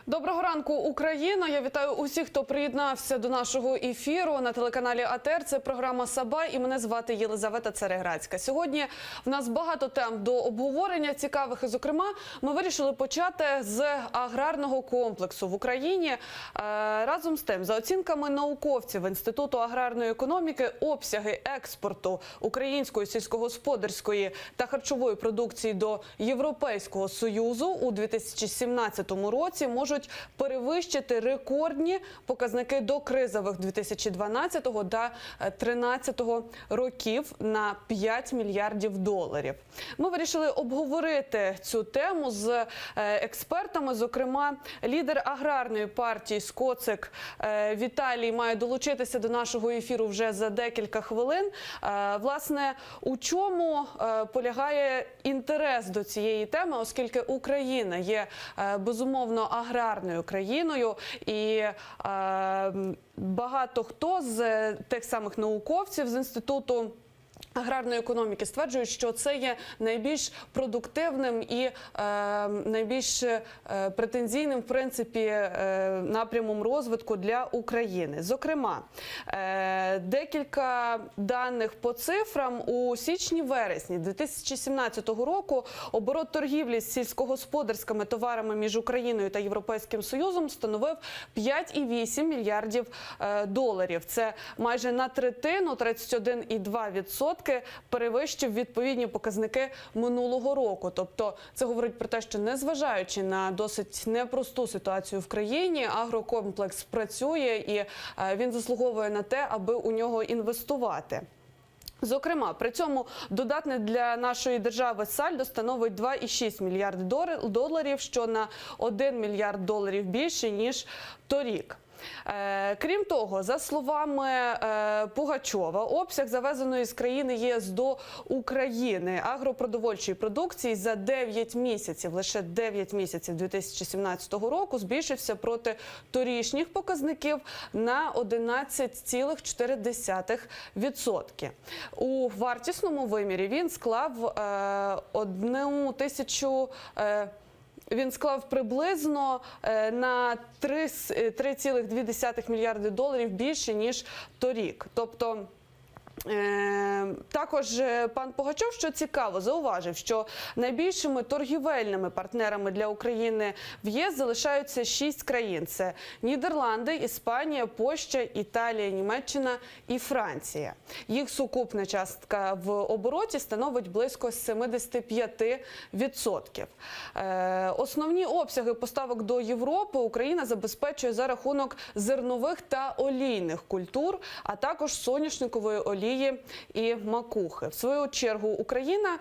Доброго ранку, Україна! Я вітаю усіх, хто приєднався до нашого ефіру на телеканалі АТR. Це програма «Саба» і мене звати Єлизавета Цереградська. Сьогодні в нас багато тем до обговорення цікавих. І, зокрема, ми вирішили почати з аграрного комплексу в Україні. Разом з тим, за оцінками науковців Інституту аграрної економіки, обсяги експорту української сільськогосподарської та харчової продукції до Європейського Союзу у 2017 році можуть перевищити рекордні показники до кризових 2012 та 2013 років на 5 мільярдів доларів. Ми вирішили обговорити цю тему з експертами. Зокрема, лідер аграрної партії «Скоцик» Віталій має долучитися до нашого ефіру вже за декілька хвилин. Власне, у чому полягає інтерес до цієї теми, оскільки Україна є, безумовно, аграрною країною, і багато хто з тих самих науковців з Інституту аграрної економіки стверджують, що це є найбільш продуктивним і найбільш претензійним, в принципі, напрямом розвитку для України. Зокрема, декілька даних по цифрам. У січні-вересні 2017 року оборот торгівлі з сільськогосподарськими товарами між Україною та Європейським Союзом становив 5,8 мільярдів доларів. Це майже на третину, 31,2%, перевищив відповідні показники минулого року. Тобто це говорить про те, що незважаючи на досить непросту ситуацію в країні, агрокомплекс працює і він заслуговує на те, аби у нього інвестувати. Зокрема, при цьому додатне для нашої держави сальдо становить 2,6 мільярди доларів, що на 1 мільярд доларів більше, ніж торік. Крім того, за словами Пугачова, обсяг завезеної з країни ЄС до України агропродовольчої продукції за 9 місяців, лише 9 місяців 2017 року збільшився проти торішніх показників на 11,4%. У вартісному вимірі він склав Він склав приблизно на 3,2 мільярди доларів більше, ніж торік. Тобто, також пан Пугачов, що цікаво, зауважив, що найбільшими торгівельними партнерами для України в ЄС залишаються 6 країн. Це Нідерланди, Іспанія, Польща, Італія, Німеччина і Франція. Їх сукупна частка в обороті становить близько 75%. Основні обсяги поставок до Європи Україна забезпечує за рахунок зернових та олійних культур, а також соняшникової олії і макухи. В свою чергу Україна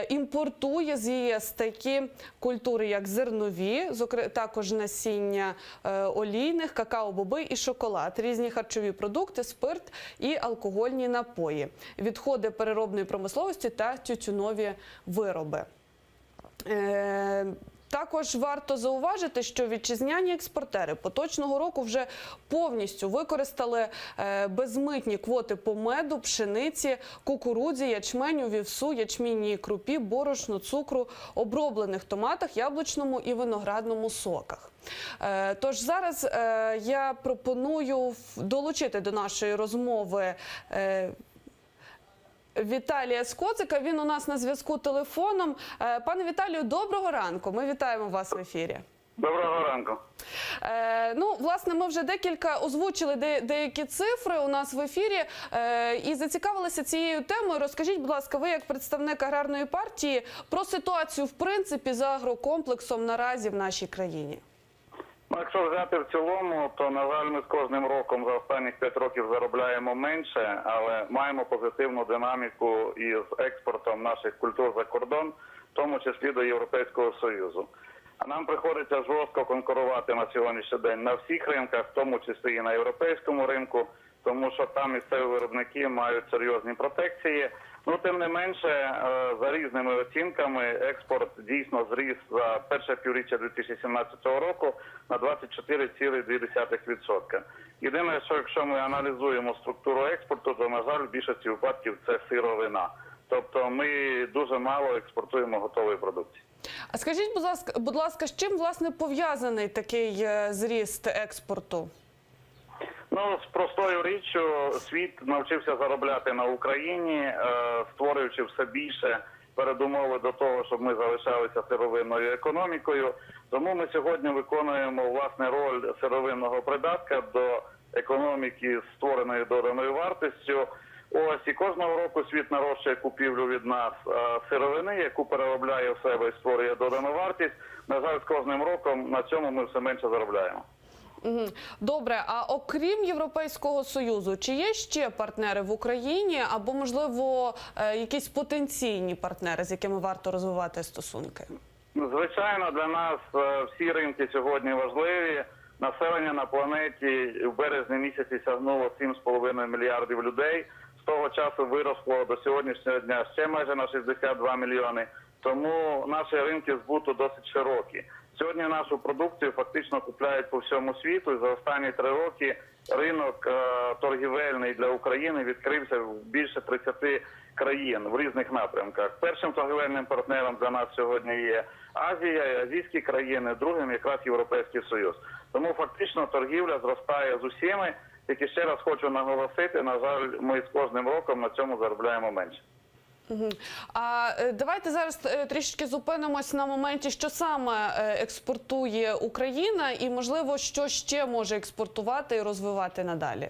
імпортує з ЄС такі культури, як зернові, також насіння олійних, какао-боби і шоколад, різні харчові продукти, спирт і алкогольні напої, відходи переробної промисловості та тютюнові вироби. Також варто зауважити, що вітчизняні експортери поточного року вже повністю використали безмитні квоти по меду, пшениці, кукурудзі, ячменю, вівсу, ячмінній крупі, борошну, цукру, оброблених томатах, яблучному і виноградному соках. Тож зараз я пропоную долучити до нашої розмови Віталія Скоцика. Він у нас на зв'язку телефоном. Пане Віталію, доброго ранку. Ми вітаємо вас в ефірі. Доброго ранку. Власне, ми вже озвучили деякі цифри у нас в ефірі і зацікавилися цією темою. Розкажіть, будь ласка, ви як представник аграрної партії про ситуацію, в принципі, за агрокомплексом наразі в нашій країні. Якщо взяти в цілому, то, на жаль, ми з кожним роком за останніх 5 років заробляємо менше, але маємо позитивну динаміку із експортом наших культур за кордон, в тому числі до Європейського Союзу. А нам приходиться жорстко конкурувати на сьогоднішній день на всіх ринках, в тому числі і на європейському ринку, тому що там місцеві виробники мають серйозні протекції. Тим не менше, за різними оцінками, експорт дійсно зріс за перше півріччя 2017 року на 24,2%. Єдине, що якщо ми аналізуємо структуру експорту, то, на жаль, в більшості випадків це сировина. Тобто ми дуже мало експортуємо готової продукції. А скажіть, будь ласка, з чим, власне, пов'язаний такий зріст експорту? Ну, з простою річчю, світ навчився заробляти на Україні, створюючи все більше передумови до того, щоб ми залишалися сировинною економікою. Тому ми сьогодні виконуємо, власне, роль сировинного придатка до економіки з створеною доданою вартістю. Ось, і кожного року світ нарощує купівлю від нас сировини, яку переробляє в себе і створює додану вартість. На жаль, з кожним роком на цьому ми все менше заробляємо. Добре, а окрім Європейського Союзу, чи є ще партнери в Україні або, можливо, якісь потенційні партнери, з якими варто розвивати стосунки? Звичайно, для нас всі ринки сьогодні важливі. Населення на планеті в березні місяці сягнуло 7,5 мільярдів людей. З того часу виросло до сьогоднішнього дня ще майже на 62 мільйони. Тому наші ринки збуту досить широкі. Сьогодні нашу продукцію фактично купляють по всьому світу. І за останні 3 роки ринок торгівельний для України відкрився в більше 30 країн в різних напрямках. Першим торгівельним партнером для нас сьогодні є Азія і азійські країни, другим якраз Європейський Союз. Тому фактично торгівля зростає з усіми. Тільки ще раз хочу наголосити, на жаль, ми з кожним роком на цьому заробляємо менше. А давайте зараз трішки зупинимось на моменті, що саме експортує Україна і, можливо, що ще може експортувати і розвивати надалі.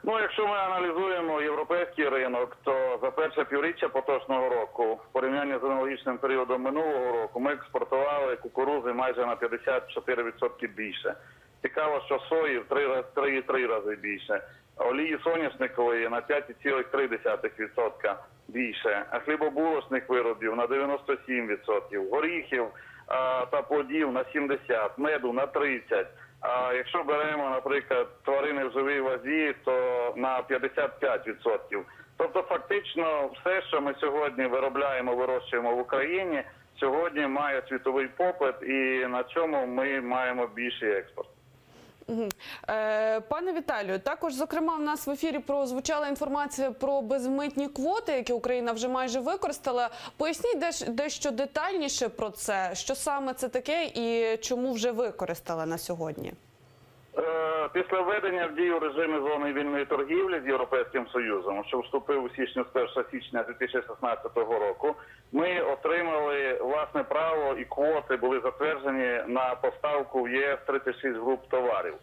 Ну, якщо ми аналізуємо європейський ринок, то за перше півріччя поточного року, в порівнянні з аналогічним періодом минулого року, ми експортували кукурузи майже на 54% більше. Цікаво, що сої в 3,3 рази більше, олії соняшникової на 5,3% більше, а хлібобулочних виробів на 97%, горіхів та плодів на 70%, меду на 30%. А якщо беремо, наприклад, тварини в живій вазі, то на 55%. Тобто фактично все, що ми сьогодні виробляємо, вирощуємо в Україні, сьогодні має світовий попит і на чому ми маємо більший експорт. Пане Віталію, також, зокрема, в нас в ефірі прозвучала інформація про безмитні квоти, які Україна вже майже використала. Поясніть дещо детальніше про це, що саме це таке і чому вже використала на сьогодні. Після введення в дію режиму зони вільної торгівлі з Європейським Союзом, що вступив у січні з 1 січня 2016 року, ми отримали власне право і квоти були затверджені на поставку в ЄС 36 груп товарів.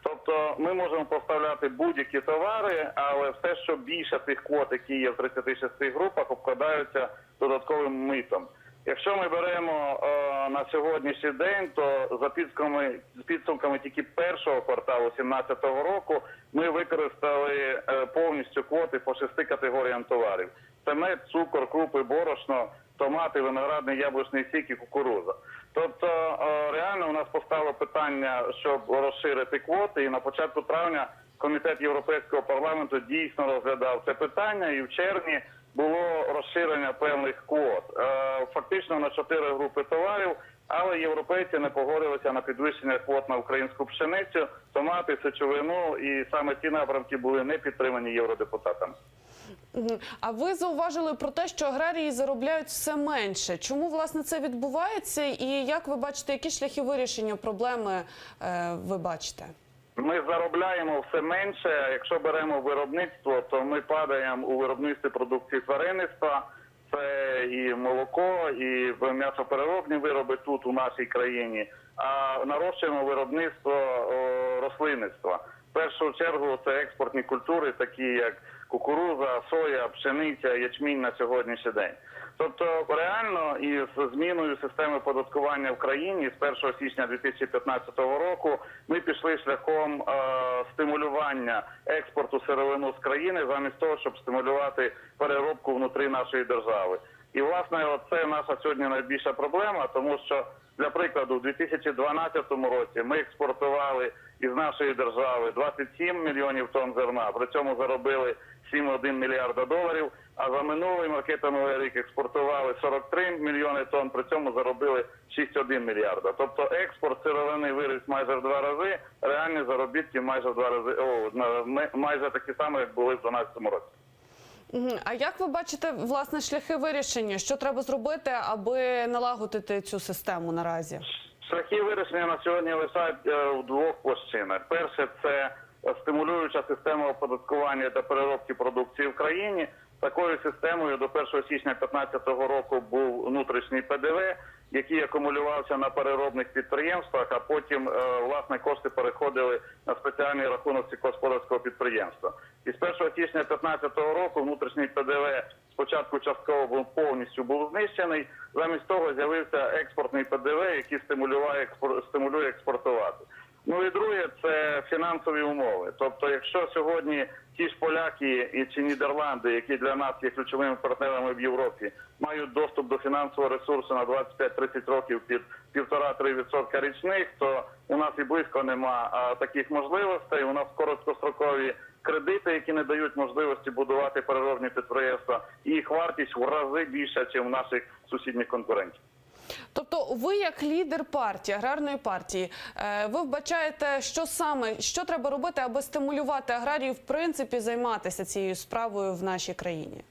Тобто ми можемо поставляти будь-які товари, але все, що більше тих квот, які є в 36 групах, обкладаються додатковим митом. Якщо ми беремо на сьогоднішній день, то за підсумками тільки першого кварталу 2017 року ми використали повністю квоти по 6 категоріям товарів. Це мед, цукор, крупи, борошно, томати, виноградний, яблучний сік і кукурудза. Тобто реально у нас постало питання, щоб розширити квоти, і на початку травня Комітет Європейського парламенту дійсно розглядав це питання, і в червні було розширення певних квот. Фактично на 4 групи товарів, але європейці не погодилися на підвищення квот на українську пшеницю, томати, сечовину, і саме ці напрямки були не підтримані євродепутатами. А ви зауважили про те, що аграрії заробляють все менше. Чому, власне, це відбувається і як ви бачите, які шляхи вирішення проблеми ви бачите? Ми заробляємо все менше. Якщо беремо виробництво, то ми падаємо у виробництві продукції тваринництва. Це і молоко, і м'ясопереробні вироби тут, у нашій країні. А нарощуємо виробництво рослинництва. В першу чергу це експортні культури, такі як кукурудза, соя, пшениця, ячмінь на сьогоднішній день. Тобто реально із зміною системи податкування в країні з 1 січня 2015 року ми пішли шляхом стимулювання експорту сировину з країни замість того, щоб стимулювати переробку внутрі нашої держави. І, власне, це наша сьогодні найбільша проблема, тому що, для прикладу, у 2012 році ми експортували із нашої держави 27 мільйонів тонн зерна, при цьому заробили 7,1 мільярда доларів, а за минулий маркетинговий рік експортували 43 мільйони тонн, при цьому заробили 6,1 мільярда. Тобто експорт сировини виріс майже в 2 рази, реальні заробітки майже в 2 рази, майже такі самі, як були в 2012 році. А як ви бачите, власне, шляхи вирішення? Що треба зробити, аби налагодити цю систему наразі? Шляхи вирішення на сьогодні лежать в двох площинах. Перше – це стимулююча система оподаткування та переробки продукції в країні. Такою системою до 1 січня 2015 року був внутрішній ПДВ, який акумулювався на переробних підприємствах, а потім, власне, кошти переходили на спеціальний рахунок сільськогосподарського підприємства. І з 1 січня 2015 року внутрішній ПДВ спочатку частково повністю був знищений, замість того з'явився експортний ПДВ, який стимулює експортувати. Ну і друге – це фінансові умови. Тобто, якщо сьогодні ті ж поляки чи Нідерланди, які для нас є ключовими партнерами в Європі, мають доступ до фінансового ресурсу на 25-30 років під 1,5-3% річних, то у нас і близько нема таких можливостей. У нас короткострокові кредити, які не дають можливості будувати переробні підприємства, і їх вартість в рази більша, ніж у наших сусідніх конкурентів. Тобто ви як лідер партії, аграрної партії, ви вбачаєте, що треба робити, аби стимулювати аграріїв, в принципі, займатися цією справою в нашій країні?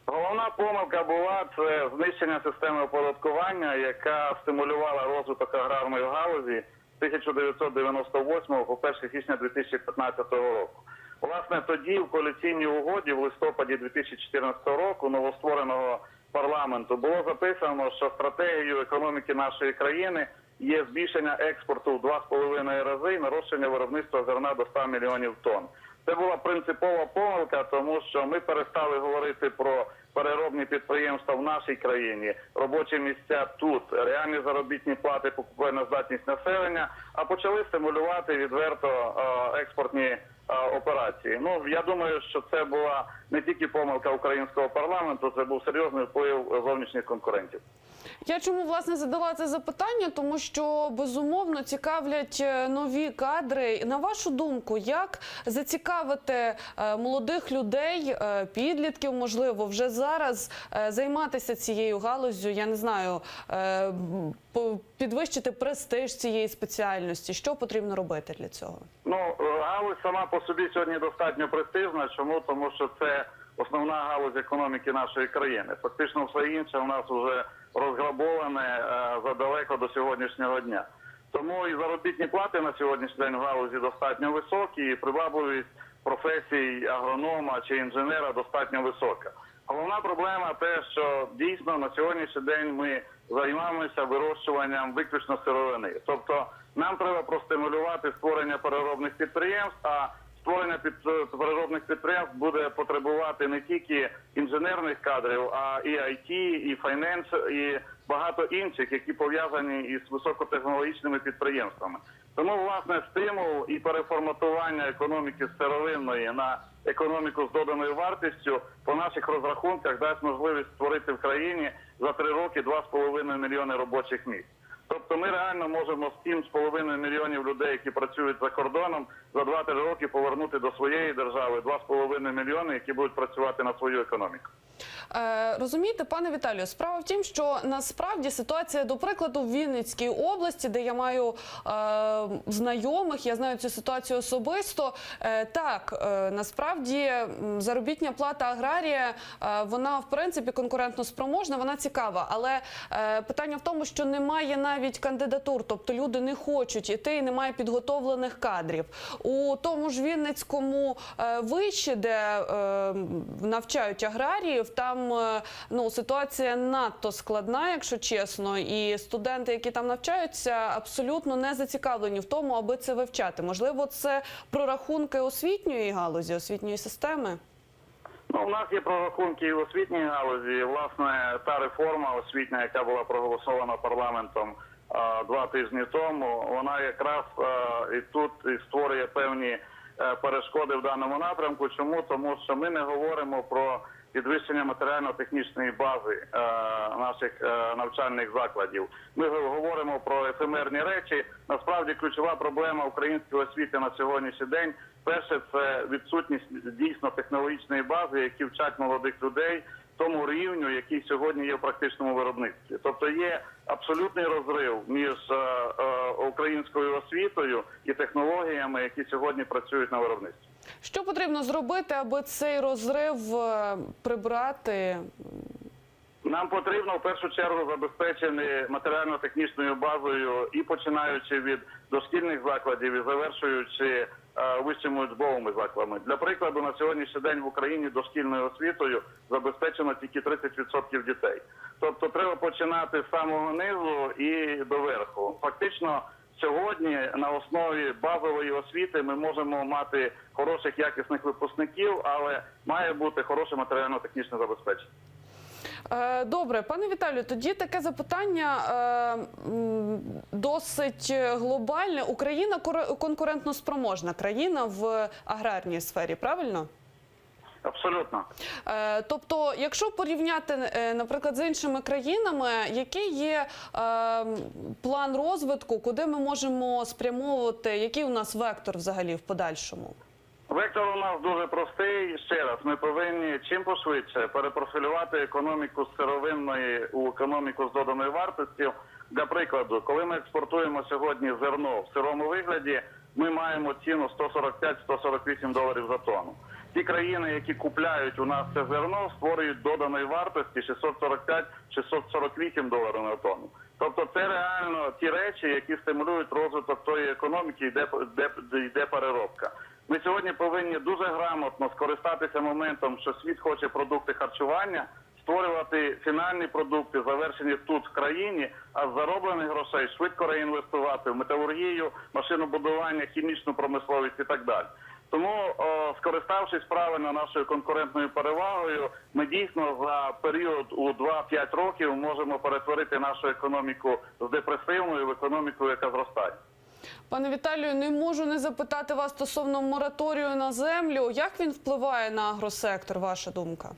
Головна помилка була – це знищення системи оподаткування, яка стимулювала розвиток аграрної галузі з 1998 по 1 січня 2015 року. Власне, тоді в коаліційній угоді в листопаді 2014 року новоствореного парламенту було записано, що стратегією економіки нашої країни є збільшення експорту в 2,5 рази і нарощення виробництва зерна до 100 мільйонів тонн. Це була принципова помилка, тому що ми перестали говорити про переробні підприємства в нашій країні, робочі місця тут, реальні заробітні плати, покупельна здатність населення, а почали стимулювати відверто експортні операції. Ну, я думаю, що це була не тільки помилка українського парламенту, це був серйозний вплив зовнішніх конкурентів. Я чому, власне, задала це запитання? Тому що, безумовно, цікавлять нові кадри. На вашу думку, як зацікавити молодих людей, підлітків, можливо, вже зараз займатися цією галуззю, я не знаю, підвищити престиж цієї спеціальності? Що потрібно робити для цього? Ну, галузь сама по собі сьогодні достатньо престижна. Чому? Тому що це основна галузь економіки нашої країни. Фактично все інше у нас вже розграбоване задалеко до сьогоднішнього дня. Тому і заробітні плати на сьогоднішній день в галузі достатньо високі, і привабливість професій агронома чи інженера достатньо висока. Головна проблема те, що дійсно на сьогоднішній день ми займаємося вирощуванням виключно сировини. Тобто нам треба простимулювати створення переробних підприємств, а створення переробних підприємств буде потребувати не тільки інженерних кадрів, а і IT, і файненс, і багато інших, які пов'язані із високотехнологічними підприємствами. Тому, власне, стимул і переформатування економіки з сировинної на економіку з доданою вартістю по наших розрахунках дасть можливість створити в країні за 3 роки 2,5 мільйони робочих місць. Тобто ми реально можемо з 7,5 мільйонів людей, які працюють за кордоном, за 2-3 роки повернути до своєї держави 2,5 мільйони, які будуть працювати на свою економіку. Розумієте, пане Віталію, справа в тім, що насправді ситуація, до прикладу, в Вінницькій області, де я маю знайомих, я знаю цю ситуацію особисто, так, насправді заробітня плата аграрія, вона в принципі конкурентно спроможна, вона цікава, але питання в тому, що немає навіть кандидатур, тобто люди не хочуть іти і немає підготовлених кадрів. У тому ж Вінницькому виші, де навчають аграріїв, там ситуація надто складна, якщо чесно, і студенти, які там навчаються, абсолютно не зацікавлені в тому, аби це вивчати. Можливо, це прорахунки освітньої галузі, освітньої системи? Ну, у нас є прорахунки і в освітній галузі. Власне, та реформа освітня, яка була проголосована парламентом 2 тижні тому, вона якраз і тут і створює певні перешкоди в даному напрямку. Чому? Тому що ми не говоримо про підвищення матеріально-технічної бази наших навчальних закладів. Ми говоримо про ефемерні речі. Насправді ключова проблема української освіти на сьогоднішній день – перше, це відсутність дійсно технологічної бази, які вчать молодих людей тому рівню, який сьогодні є в практичному виробництві. Тобто є абсолютний розрив між українською освітою і технологіями, які сьогодні працюють на виробництві. Що потрібно зробити, аби цей розрив прибрати? Нам потрібно в першу чергу забезпечити матеріально-технічною базою і починаючи від дошкільних закладів і завершуючи вищими учбовими закладами. Для прикладу, на сьогоднішній день в Україні дошкільною освітою забезпечено тільки 30% дітей. Тобто треба починати з самого низу і до верху. Фактично, сьогодні на основі базової освіти ми можемо мати хороших, якісних випускників, але має бути хороше матеріально-технічне забезпечення. Добре, пане Віталію, тоді таке запитання досить глобальне. Україна конкурентноспроможна країна в аграрній сфері, правильно? Абсолютно. Тобто, якщо порівняти, наприклад, з іншими країнами, який є план розвитку, куди ми можемо спрямовувати, який у нас вектор взагалі в подальшому? Вектор у нас дуже простий. Ще раз, ми повинні чим пошвидше перепрофілювати економіку з сировинної у економіку з доданою вартістю. Для прикладу, коли ми експортуємо сьогодні зерно в сирому вигляді, ми маємо ціну $145-148 за тонну. Ті країни, які купляють у нас це зерно, створюють доданої вартості $645-648 на тонну. Тобто це реально ті речі, які стимулюють розвиток тої економіки, де йде переробка. Ми сьогодні повинні дуже грамотно скористатися моментом, що світ хоче продукти харчування, створювати фінальні продукти, завершені тут в країні, а з зароблених грошей швидко реінвестувати в металургію, машинобудування, хімічну промисловість і так далі. Тому, скориставшись правильно нашою конкурентною перевагою, ми дійсно за період у 2-5 років можемо перетворити нашу економіку з депресивної в економіку, яка зростає. Пане Віталію, не можу не запитати вас стосовно мораторію на землю. Як він впливає на агросектор, ваша думка?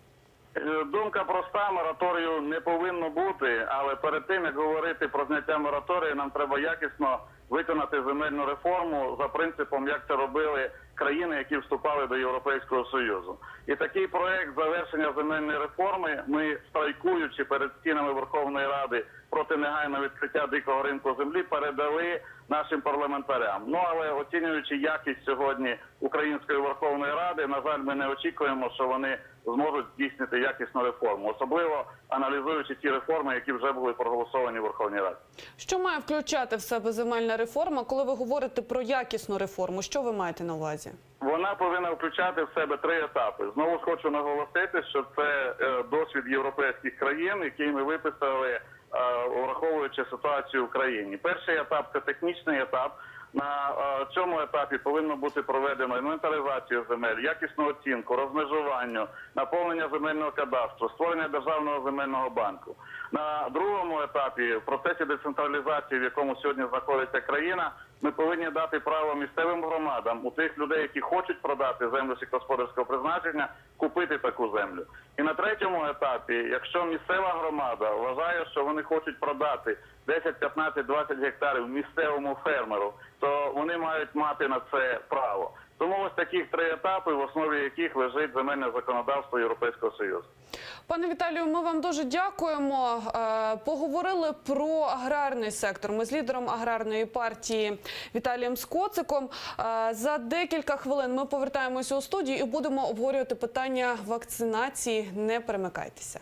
Думка проста, мораторію не повинно бути, але перед тим, як говорити про зняття мораторію, нам треба якісно виконати земельну реформу за принципом, як це робили країни, які вступали до Європейського Союзу. І такий проект завершення земельної реформи ми, страйкуючи перед стінами Верховної Ради проти негайного відкриття дикого ринку землі, передали нашим парламентарям. Ну, але оцінюючи якість сьогодні Української Верховної Ради, на жаль, ми не очікуємо, що вони зможуть здійснити якісну реформу, особливо аналізуючи ті реформи, які вже були проголосовані в Верховній Раді. Що має включати в себе земельна реформа? Коли ви говорите про якісну реформу, що ви маєте на увазі? Вона повинна включати в себе 3 етапи. Знову ж хочу наголосити, що це досвід європейських країн, який ми виписали, враховуючи ситуацію в країні. Перший етап – це технічний етап. На цьому етапі повинно бути проведено інвентаризацію земель, якісну оцінку, розмежування, наповнення земельного кадастру, створення державного земельного банку. На другому етапі, в процесі децентралізації, в якому сьогодні знаходиться країна, ми повинні дати право місцевим громадам, у тих людей, які хочуть продати землю сільськогосподарського призначення, купити таку землю. І на третьому етапі, якщо місцева громада вважає, що вони хочуть продати 10, 15, 20 гектарів місцевому фермеру, то вони мають мати на це право. Тому ось таких 3 етапи, в основі яких лежить земельне законодавство Європейського Союзу. Пане Віталію, ми вам дуже дякуємо. Поговорили про аграрний сектор. Ми з лідером аграрної партії Віталієм Скоциком. За декілька хвилин ми повертаємося у студію і будемо обговорювати питання вакцинації. Не перемикайтеся.